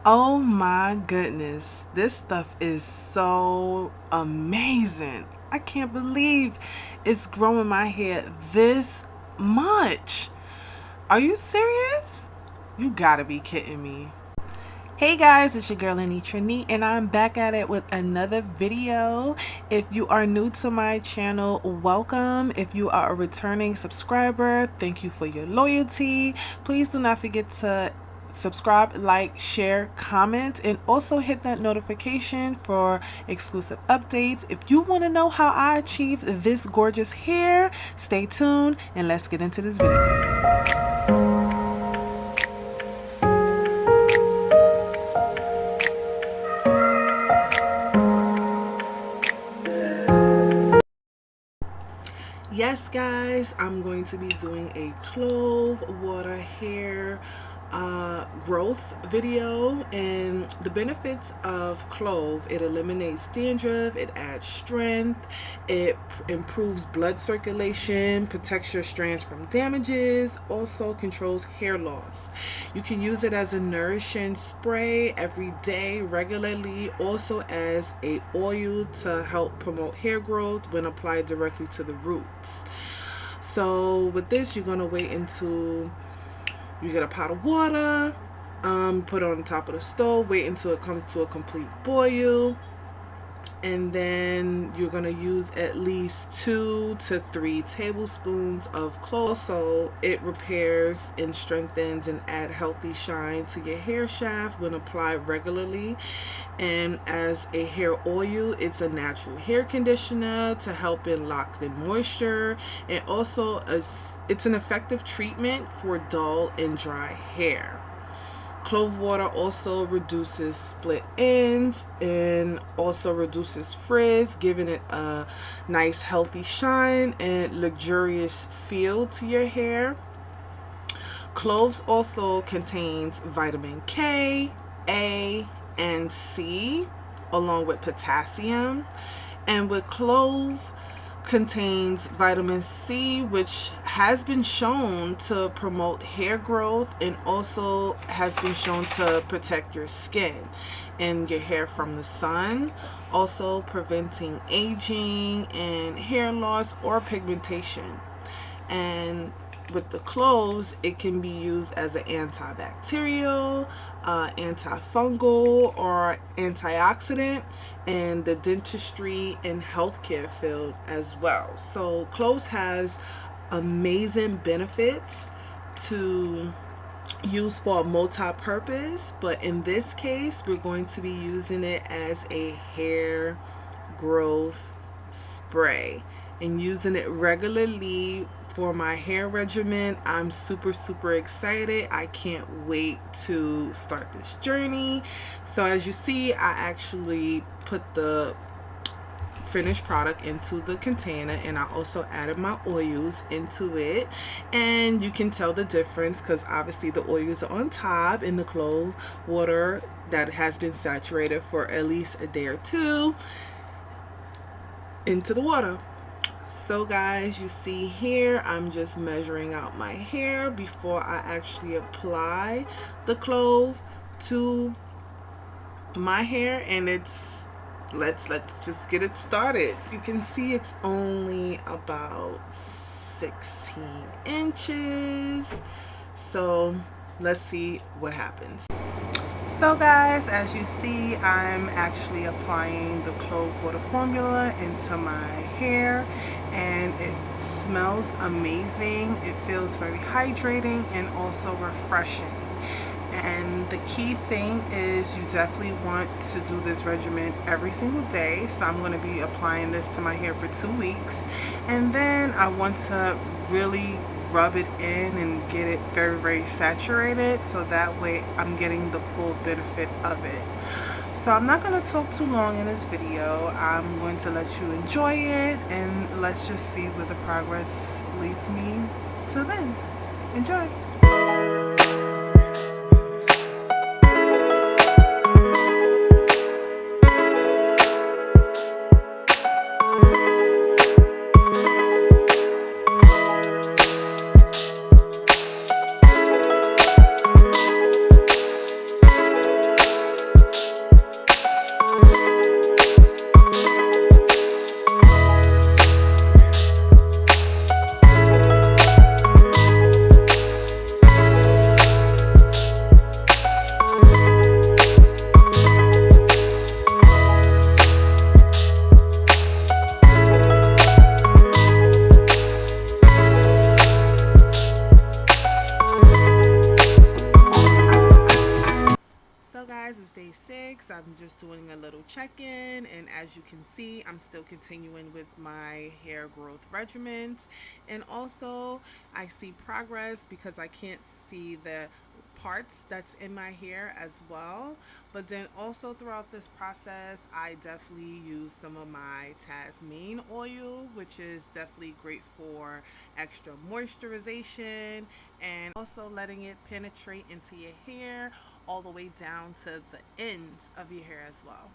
Oh my goodness, this stuff is so amazing. I can't believe it's growing my hair this much. Are you serious? You gotta be kidding me. Hey guys, it's your girl Anitra, and I'm back at it with another video. If you are new to my channel, welcome. If you are a returning subscriber, thank you for your loyalty. Please do not forget to subscribe, like, share, comment, and also hit that notification for exclusive updates. If you want to know how I achieved this gorgeous hair, stay tuned and let's get into this video. Yes guys, I'm going to be doing a clove water hair growth video, and the benefits of clove: it eliminates dandruff, it adds strength, it improves blood circulation, protects your strands from damages, also controls hair loss. You can use it as a nourishing spray every day regularly, also as a oil to help promote hair growth when applied directly to the roots. So with this, you're gonna wait until you get a pot of water, put it on the top of the stove, wait until it comes to a complete boil, and then you're going to use at least 2 to 3 tablespoons of clove. Also, it repairs and strengthens and add healthy shine to your hair shaft when applied regularly. And as a hair oil, it's a natural hair conditioner to help in lock in moisture, and also it's an effective treatment for dull and dry hair. Clove water also reduces split ends and also reduces frizz, giving it a nice healthy shine and luxurious feel to your hair. Cloves also contains vitamin K, A, and C, along with potassium. And with clove contains vitamin C, which has been shown to promote hair growth and also has been shown to protect your skin and your hair from the sun, also preventing aging and hair loss or pigmentation. And with the cloves, it can be used as an antibacterial, antifungal, or antioxidant in the dentistry and healthcare field as well. So cloves has amazing benefits to use for a multi-purpose, but in this case we're going to be using it as a hair growth spray and using it regularly for my hair regimen. I'm super excited. I can't wait to start this journey. So as you see, I actually put the finished product into the container, and I also added my oils into it, and you can tell the difference because obviously the oils are on top and the clove water that has been saturated for at least a day or two into the water. So guys, you see here, I'm just measuring out my hair before I actually apply the clove to my hair, and it's let's just get it started. You can see it's only about 16 inches. So let's see what happens. So guys, as you see, I'm actually applying the clove water formula into my hair, and it smells amazing. It feels very hydrating and also refreshing. And the key thing is you definitely want to do this regimen every single day. So I'm going to be applying this to my hair for 2 weeks, and then I want to really rub it in and get it very saturated, so that way I'm getting the full benefit of it. So I'm not going to talk too long in this video. I'm going to let you enjoy it, and let's just see where the progress leads me to then. Enjoy. So guys, it's day 6. I'm just doing a little check-in, and as you can see, I'm still continuing with my hair growth regimens. And also I see progress because I can't see the parts that's in my hair as well. But then also throughout this process, I definitely use some of my Tasmane oil, which is definitely great for extra moisturization and also letting it penetrate into your hair all the way down to the ends of your hair as well.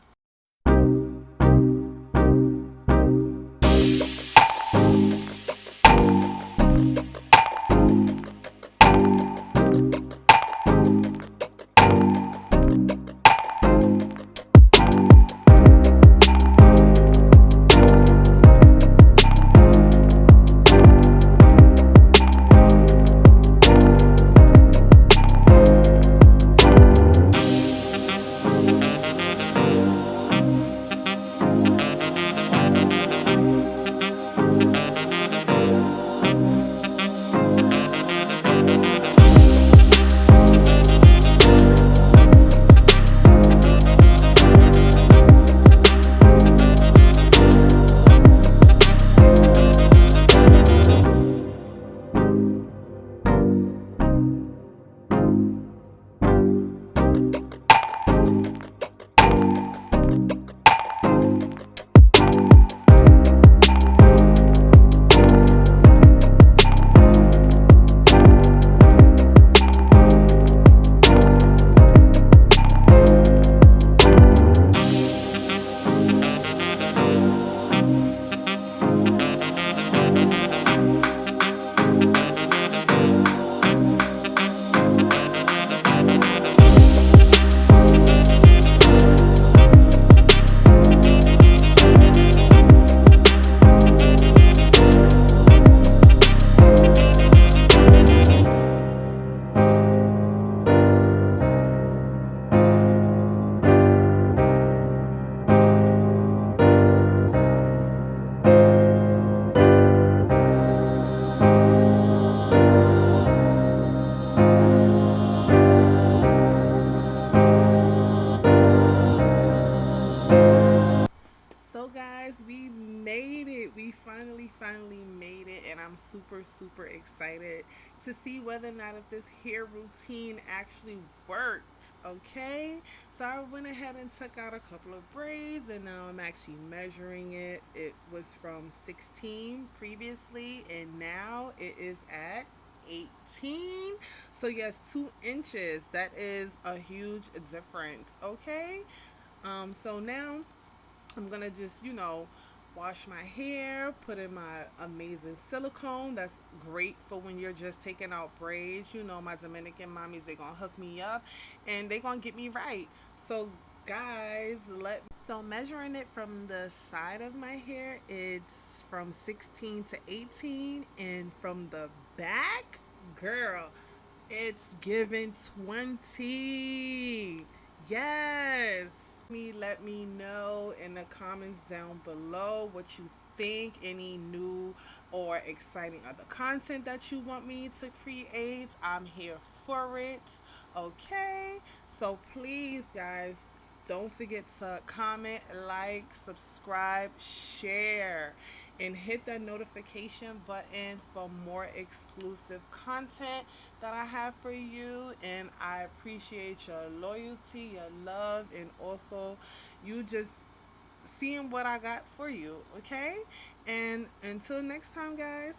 So guys, we made it. We finally made it, and I'm super excited to see whether or not if this hair routine actually worked. Okay, so I went ahead and took out a couple of braids, and now I'm actually measuring it. It was from 16 previously, and now it is at 18. So yes, 2 inches. That is a huge difference. Okay, so now I'm gonna just, wash my hair, put in my amazing silicone. That's great for when you're just taking out braids. My Dominican mommies, they gonna hook me up and they gonna get me right. So guys, so measuring it from the side of my hair, it's from 16 to 18, and from the back, girl, it's given 20. Yes. Let me know in the comments down below what you think, any new or exciting other content that you want me to create. I'm here for it. Okay, so please guys, don't forget to comment, like, subscribe, share, and hit that notification button for more exclusive content that I have for you. And I appreciate your loyalty, your love, and also you just seeing what I got for you. Okay, and until next time guys,